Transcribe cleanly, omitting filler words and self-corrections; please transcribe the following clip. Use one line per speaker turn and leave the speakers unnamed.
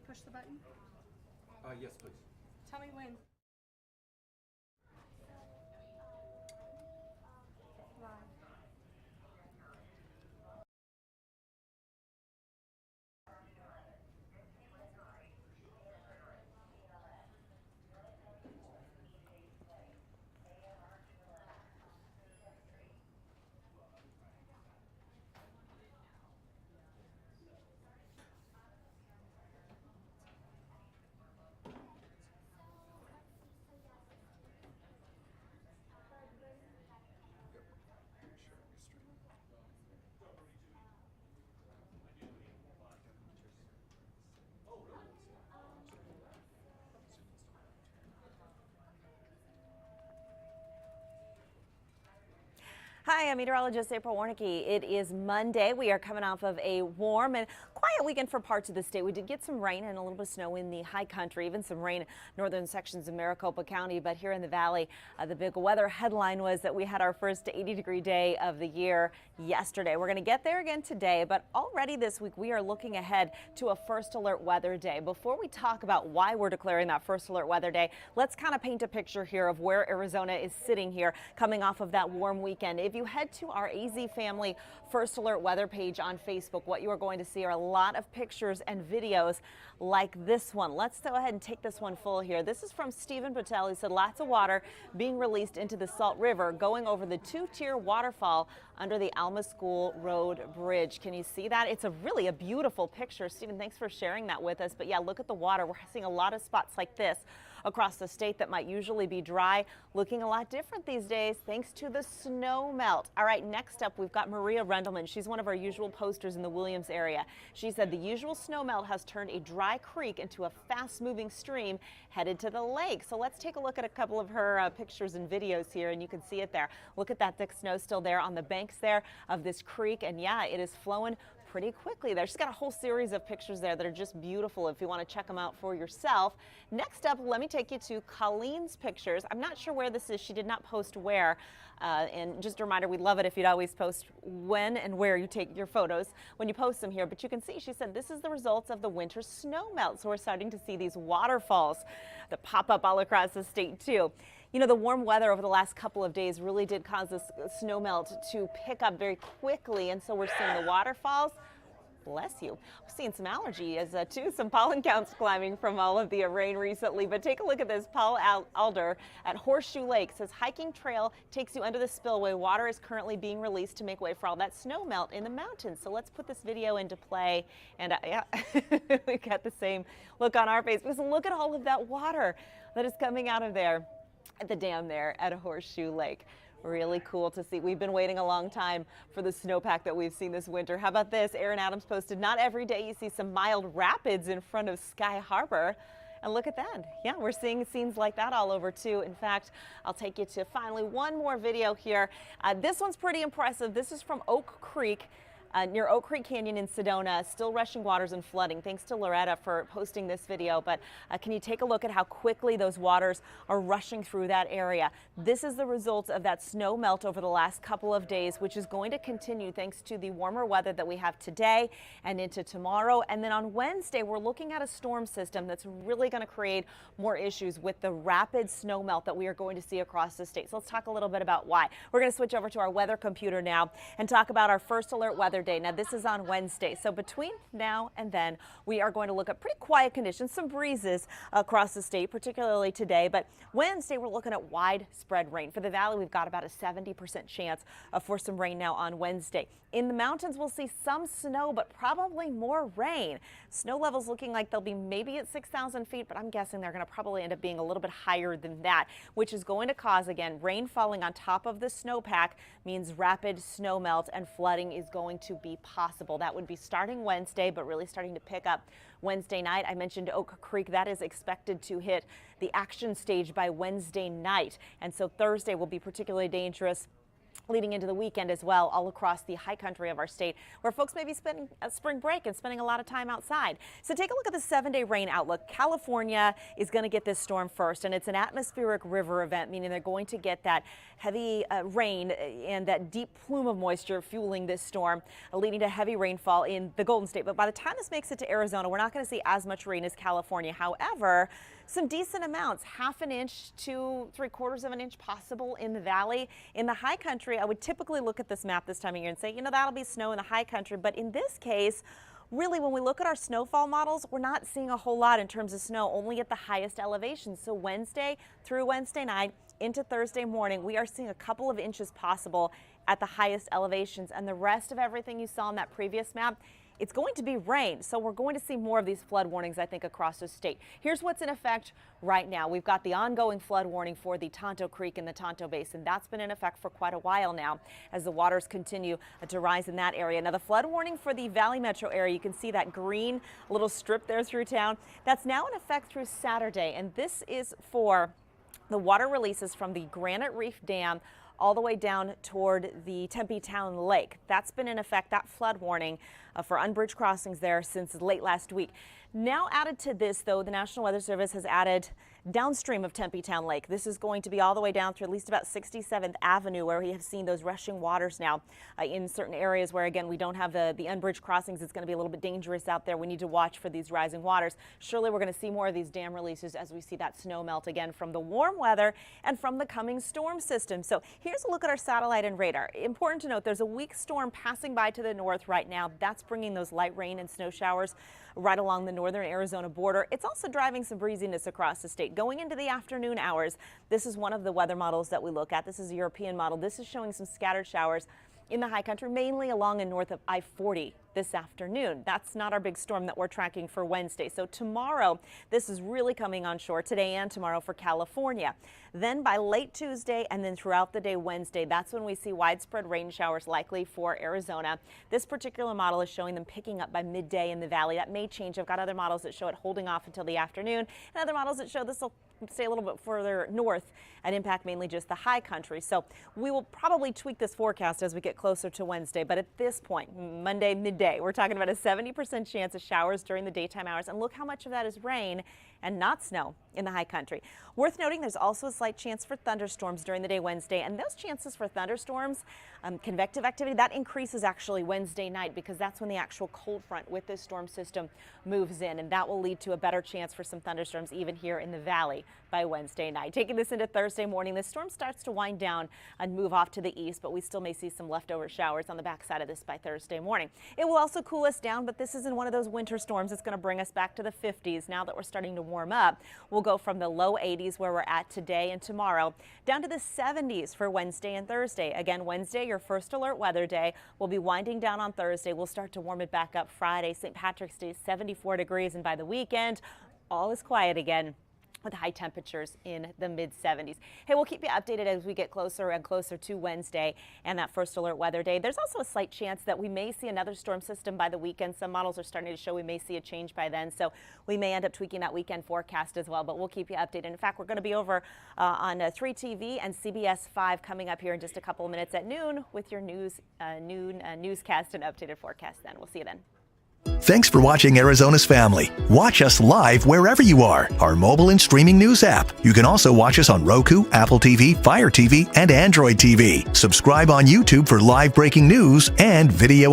push the button?
Yes, please.
Tell me when. Live.
Hi, I'm meteorologist April Warnecke. It is Monday. We are coming off of a warm and quiet weekend for parts of the state. We did get some rain and a little bit of snow in the high country, even some rain in northern sections of Maricopa County. But here in the valley, the big weather headline was that we had our first 80-degree day of the year yesterday. We're going to get there again today, but already this week we are looking ahead to a first alert weather day. Before we talk about why we're declaring that first alert weather day, let's kind of paint a picture here of where Arizona is sitting here coming off of that warm weekend. If you head to our AZ Family First Alert weather page on Facebook, what you are going to see are a lot of pictures and videos like this one. Let's go ahead and take this one full here. This is from Stephen Patel. He said lots of water being released into the Salt River going over the two-tier waterfall under the Alma School Road Bridge. Can you see that? It's a beautiful picture. Stephen, thanks for sharing that with us. But yeah, look at the water. We're seeing a lot of spots like this across the state that might usually be dry, looking a lot different these days thanks to the snow melt. All right, next up, we've got Maria Rendelman. She's one of our usual posters in the Williams area. She said the usual snow melt has turned a dry creek into a fast-moving stream headed to the lake. So let's take a look at a couple of her pictures and videos here, and you can see it there. Look at that thick snow still there on the banks there of this creek, and yeah, it is flowing pretty quickly there. She's got a whole series of pictures there that are just beautiful if you want to check them out for yourself. Next up, let me take you to Colleen's pictures. I'm not sure where this is. She did not post where. And just a reminder, we'd love it if you'd always post when and where you take your photos when you post them here. But you can see, she said, this is the results of the winter snow melt. So we're starting to see these waterfalls that pop up all across the state too. You know, the warm weather over the last couple of days really did cause this snow melt to pick up very quickly, and so we're seeing the waterfalls. Bless you. We're seeing some allergy as too, some pollen counts climbing from all of the rain recently. But take a look at this. Paul Alder at Horseshoe Lake says hiking trail takes you under the spillway. Water is currently being released to make way for all that snow melt in the mountains. So let's put this video into play. And yeah, we got the same look on our face because look at all of that water that is coming out of there at the dam there at Horseshoe Lake. Really cool to see. We've been waiting a long time for the snowpack that we've seen this winter. How about this? Aaron Adams posted, not every day you see some mild rapids in front of Sky Harbor. And look at that. Yeah, we're seeing scenes like that all over too. In fact, I'll take you to finally one more video here. This one's pretty impressive. This is from Oak Creek. Near Oak Creek Canyon in Sedona, still rushing waters and flooding. Thanks to Loretta for posting this video. But can you take a look at how quickly those waters are rushing through that area? This is the result of that snow melt over the last couple of days, which is going to continue thanks to the warmer weather that we have today and into tomorrow. And then on Wednesday, we're looking at a storm system that's really going to create more issues with the rapid snow melt that we are going to see across the state. So let's talk a little bit about why. We're going to switch over to our weather computer now and talk about our first alert weather day. Now, this is on Wednesday. So between now and then, we are going to look at pretty quiet conditions, some breezes across the state, particularly today. But Wednesday, we're looking at widespread rain. For the valley, we've got about a 70% chance for some rain now on Wednesday. In the mountains, we'll see some snow, but probably more rain. Snow levels looking like they'll be maybe at 6,000 feet, but I'm guessing they're going to probably end up being a little bit higher than that, which is going to cause, again, rain falling on top of the snowpack means rapid snow melt, and flooding is going to be possible. That would be starting Wednesday, but really starting to pick up Wednesday night. I mentioned Oak Creek. That is expected to hit the action stage by Wednesday night, and so Thursday will be particularly dangerous. leading into the weekend as well, all across the high country of our state, where folks may be spending a spring break and spending a lot of time outside. So take a look at the 7-day rain outlook. California is going to get this storm first, and it's an atmospheric river event, meaning they're going to get that heavy rain and that deep plume of moisture fueling this storm, leading to heavy rainfall in the Golden State. But by the time this makes it to Arizona, we're not going to see as much rain as California. However, some decent amounts, 1/2 inch to 3/4 of an inch possible in the valley. In the high country, I would typically look at this map this time of year and say, you know, that'll be snow in the high country. But in this case, really, when we look at our snowfall models, we're not seeing a whole lot in terms of snow, only at the highest elevations. So Wednesday through Wednesday night into Thursday morning, we are seeing a couple of inches possible at the highest elevations. And the rest of everything you saw on that previous map, it's going to be rain, so we're going to see more of these flood warnings, I think, across the state. Here's what's in effect right now. We've got the ongoing flood warning for the Tonto Creek and the Tonto Basin. That's been in effect for quite a while now as the waters continue to rise in that area. Now, the flood warning for the Valley Metro area, you can see that green little strip there through town. That's now in effect through Saturday, and this is for the water releases from the Granite Reef Dam all the way down toward the Tempe Town Lake. That's been in effect, that flood warning for unbridged crossings there since late last week. Now added to this, though, the National Weather Service has added downstream of Tempe Town Lake. This is going to be all the way down through at least about 67th Avenue, where we have seen those rushing waters now in certain areas where, again, we don't have the unbridged crossings. It's going to be a little bit dangerous out there. We need to watch for these rising waters. Surely we're going to see more of these dam releases as we see that snow melt again from the warm weather and from the coming storm system. So here's a look at our satellite and radar. Important to note, there's a weak storm passing by to the north right now. That's bringing those light rain and snow showers right along the northern Arizona border. It's also driving some breeziness across the state. Going into the afternoon hours, this is one of the weather models that we look at. This is a European model. This is showing some scattered showers in the high country, mainly along and north of I-40 this afternoon. That's not our big storm that we're tracking for Wednesday. So tomorrow, this is really coming on shore today and tomorrow for California. Then by late Tuesday and then throughout the day Wednesday, that's when we see widespread rain showers likely for Arizona. This particular model is showing them picking up by midday in the valley. That may change. I've got other models that show it holding off until the afternoon, and other models that show this will stay a little bit further north and impact mainly just the high country. So we will probably tweak this forecast as we get closer to Wednesday. But at this point, Monday midday, we're talking about a 70% chance of showers during the daytime hours. And look how much of that is rain and not snow in the high country. Worth noting, there's also a slight chance for thunderstorms during the day Wednesday. And those chances for thunderstorms, convective activity, that increases actually Wednesday night, because that's when the actual cold front with this storm system moves in. And that will lead to a better chance for some thunderstorms even here in the valley by Wednesday night. Taking this into Thursday morning, the storm starts to wind down and move off to the east, but we still may see some leftover showers on the backside of this by Thursday morning. It will also cool us down, but this isn't one of those winter storms that's going to bring us back to the 50s. Now that we're starting to warm up, we'll go from the low 80s where we're at today and tomorrow down to the 70s for Wednesday and Thursday. Again, Wednesday, your first alert weather day, will be winding down on Thursday. We'll start to warm it back up Friday. St. Patrick's Day, 74 degrees, and by the weekend, all is quiet again, with high temperatures in the mid-70s. Hey, we'll keep you updated as we get closer and closer to Wednesday and that first alert weather day. There's also a slight chance that we may see another storm system by the weekend. Some models are starting to show we may see a change by then, so we may end up tweaking that weekend forecast as well, but we'll keep you updated. In fact, we're going to be over on 3 TV and CBS 5 coming up here in just a couple of minutes at noon with your newscast and updated forecast then. We'll see you then.
Thanks for watching Arizona's Family. Watch us live wherever you are. Our mobile and streaming news app. You can also watch us on Roku, Apple TV, Fire TV, and Android TV. Subscribe on YouTube for live breaking news and video.